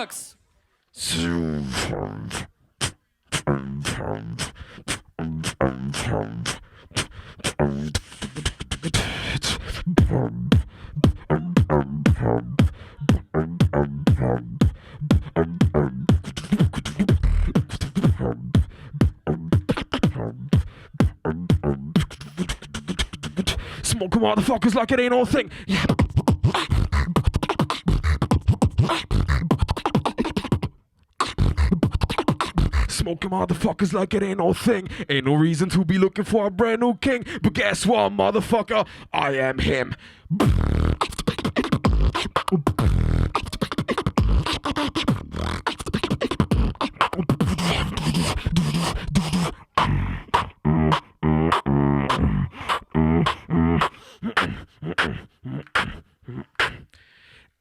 Beatbox. Smoke motherfuckers like it ain't no thing. Yeah. Smoking motherfuckers like it ain't no thing. Ain't no reason to be looking for a brand new king. But guess what, motherfucker? I am him.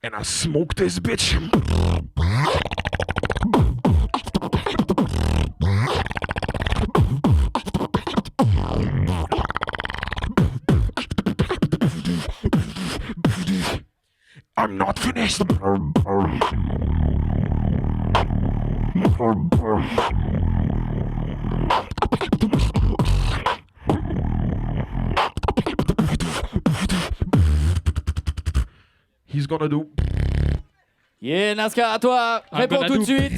And I smoke this bitch. I'm not finished. He's gonna do. Yeah, Nazca, à toi. Réponds tout de suite.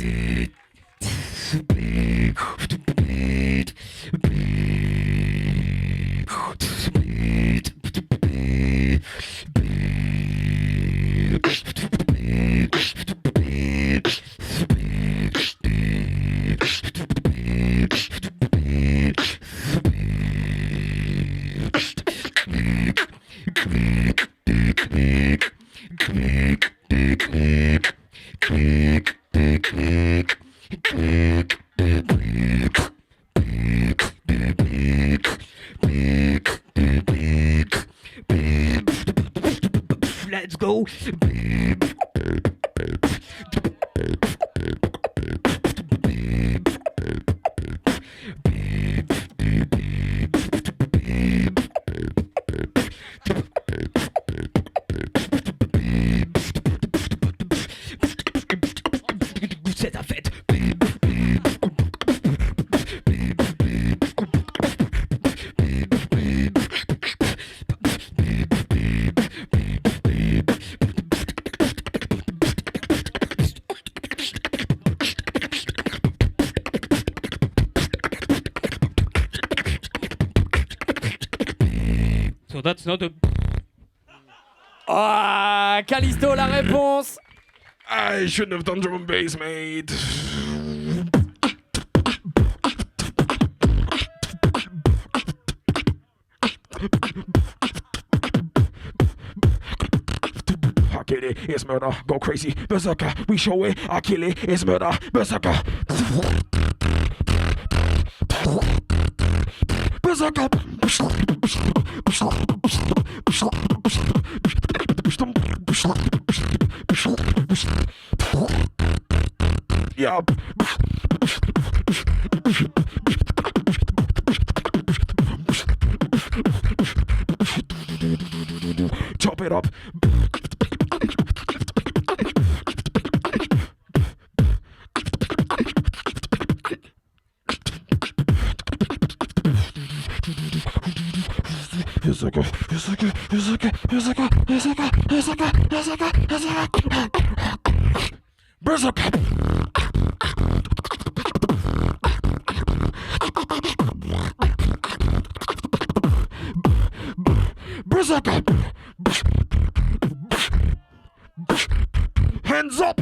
Let's go. C'est la fête. So that's not a... Ah, Kalisto, la réponse. I shouldn't have done drum and bass, mate. I kill it, it's murder, go crazy, berserker, we show it, I kill it, it's murder, berserker. Berserker. Yeah. Chop it up. Berserker. Berserker. Hands up.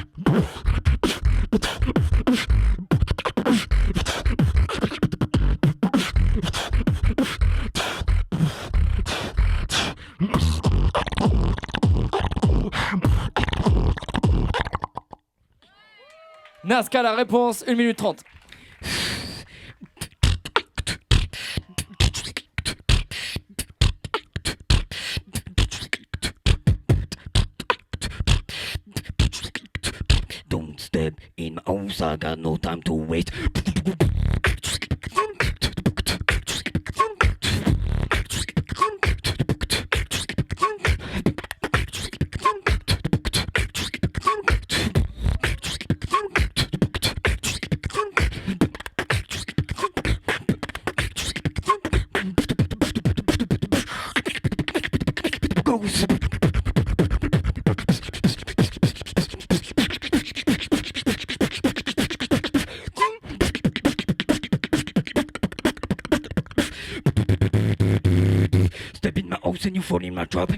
Nazca, la réponse, 1 minute 30. Don't step in my house, I got no time to wait. goes. Step in my house and you fall in my trap.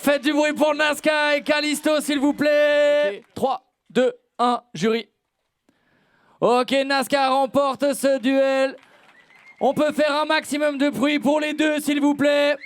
Faites du bruit pour Nazca et Kalisto, s'il vous plaît. Okay. 3, 2, 1, jury. Ok, Nazca remporte ce duel. On peut faire un maximum de bruit pour les deux, s'il vous plaît.